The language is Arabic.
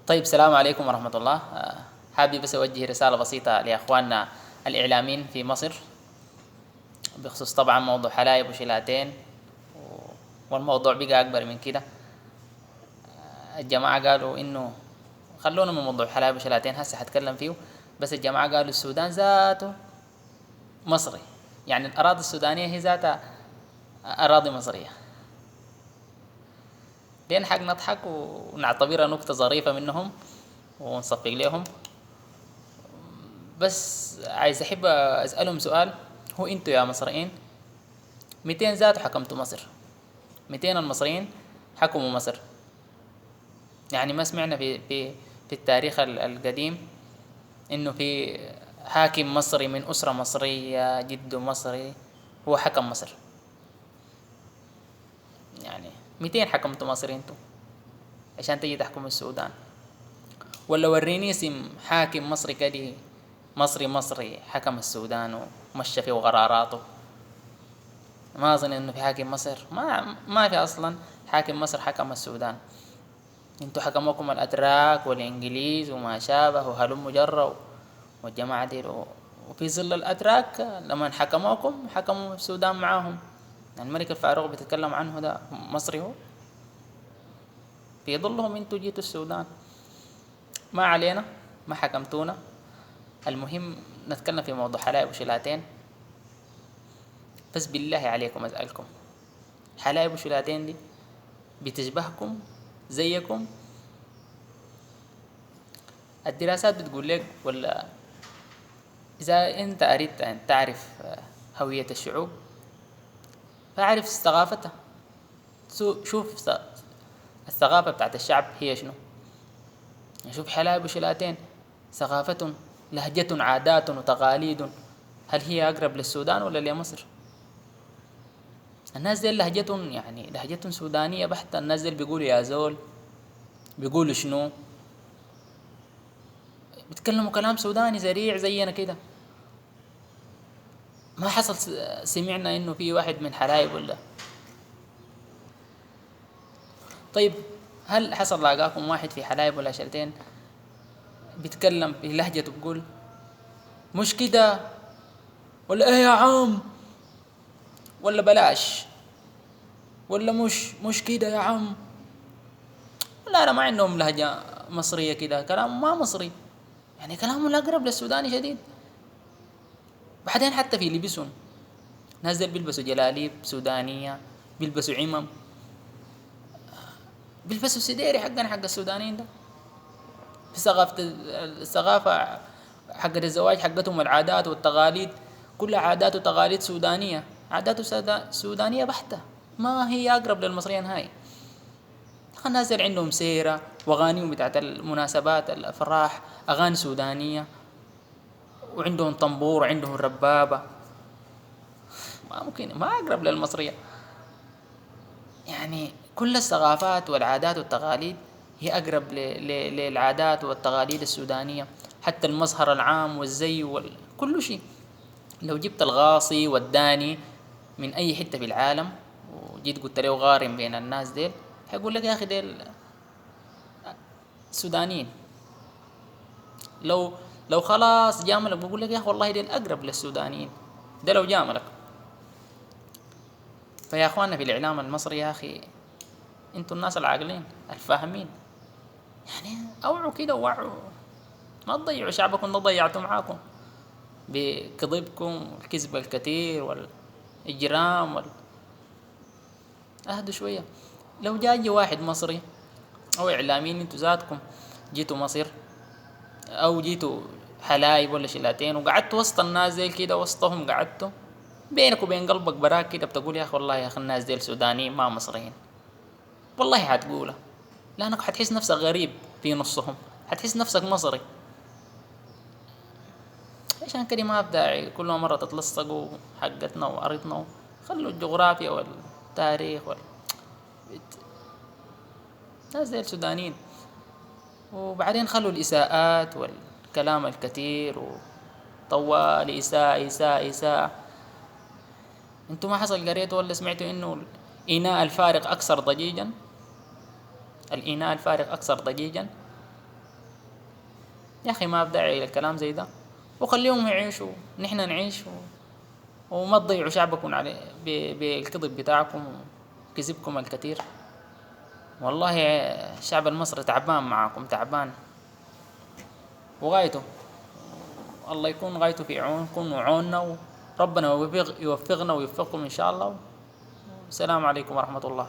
طيب، السلام عليكم ورحمة الله. حابب بس أوجه رسالة بسيطة لأخواننا الإعلاميين في مصر بخصوص طبعا موضوع حلايب وشلاتين، والموضوع بقى أكبر من كده. الجماعة قالوا إنه خلونا من موضوع حلايب وشلاتين، هسه هتكلم فيه. بس الجماعة قالوا السودان ذاته مصري، يعني الأراضي السودانية هي ذاتها أراضي مصرية. لين حق نضحك ونعتبرها نكتة ظريفة منهم ونصفق لهم. بس عايز أحب أسألهم سؤال: هو أنتوا يا مصريين 200 ذات حكمتوا مصر؟ 200 المصريين حكموا مصر. يعني ما سمعنا في التاريخ القديم إنه في حاكم مصري من أسرة مصرية جده مصري هو حكم مصر. يعني 200 حكمتوا مصر انتوا عشان تجي تحكم السودان؟ ولا وريني اسم حاكم مصري كده، مصري حكم السودان ومشى فيه قراراته. ما اظن انه في حاكم مصر، ما في اصلا حاكم مصر حكم السودان. انتوا حكموكم الاتراك والانجليز وما شابه وهلم جرة والجماعة دي، وفي ظل الاتراك لما حكموكم حكموا السودان معاهم. يعني الملك الفاروق بيتكلم عنه ده مصري هو، في ظلهم انتوا جيتوا السودان. ما علينا، ما حكمتونا. المهم نتكلم في موضوع حلايب وشلاتين. بس بالله عليكم أسألكم، حلايب وشلاتين دي بتشبهكم زيكم؟ الدراسات بتقول لك، ولا إذا أنت أردت أن تعرف هوية الشعوب فأعرف ثقافتها. شوف الثقافة بتاعت الشعب هي شنو. شوف حلايب وشلاتين، ثقافة، لهجة، عادات وتقاليد، هل هي أقرب للسودان ولا لمصر؟ الناس دي لهجتهم يعني لهجتهم سودانية بحتة. الناس دي بيقولوا يا زول، بيقولوا شنو، بيتكلموا كلام سوداني سريع زينا كده. ما حصل سمعنا انه في واحد من حلايب ولا. طيب، هل حصل لاقاكم واحد في حلايب ولا شلتين بيتكلم بلهجته بيقول مش كده، ولا ايه يا عم، ولا بلاش، ولا مش كده يا عم؟ لا لا، ما عندهم لهجة مصرية كده، كلام ما مصري، يعني كلامهم الأقرب للسوداني شديد. بعدين حتى في لبسهم، ناس ديل بيلبسوا جلاليب سودانية، بيلبسوا عمم، بيلبسوا سديري حقنا حق السودانيين ده. في الثقافة حق الزواج حقتهم، العادات والتقاليد كلها عادات وتقاليد سودانية، عادات سودانية بحتة، ما هي أقرب للمصريين هاي. الناس ديل عندهم سيرة وأغانيهم بتاعت المناسبات الأفراح أغاني سودانية، وعندهم طنبور وعندهم ربابة. ما ممكن، ما أقرب للمصرية. يعني كل الثقافات والعادات والتقاليد هي أقرب للعادات والتقاليد السودانية. حتى المظهر العام والزي كل شيء. لو جبت الغاصي والداني من أي حتة في العالم وجيت قلت له غارم بين الناس ديل، هيقول لك يا أخي ديل سودانيين. لو خلاص جاملك بقول لك يا أخي والله ديل أقرب للسودانيين، ده لو جاملك. فيا أخواننا في الإعلام المصري يا أخي، انتوا الناس العاقلين الفاهمين، يعني اوعوا كده ووعوا، ما تضيعوا شعبكم ده ضيعتوا معاكم بكذبكم الكذب الكثير والإجرام اهدوا شوية. لو جاي واحد مصري أو إعلاميين انتوا ذاتكم جيتوا مصر أو جيتوا حلايب ولا شلاتين وقعدتوا وسط الناس ديل كده، وسطهم قعدتوا بينك وبين قلبك براك كده، بتقول يا أخي والله يا أخي الناس ديل سودانيين ما مصريين، والله حتقولها، لأنك حتحس نفسك غريب في نصهم، حتحس نفسك مصري. عشان كده ما في داعي كل مرة تتلصقوا حقتنا وأرضنا. خلوا الجغرافيا والتاريخ ناس زي السودانيين. وبعدين خلوا الإساءات والكلام الكثير وطوال إساءة. انتوا ما حصل قريتوا ولا سمعتوا انه الإناء الفارغ أكثر ضجيجا؟ الإناء الفارغ أكثر ضجيجا. يا أخي ما بداعي للكلام زي ده، وخليهم يعيشوا، نحن نعيش وما تضيعوا شعبكم على بالكذب بتاعكم وكذبكم الكثير. والله الشعب المصري تعبان معاكم، تعبان، وغايته الله يكون غايته في عونكم وعوننا، وربنا يوفقنا ويوفقكم إن شاء الله. والسلام عليكم ورحمة الله.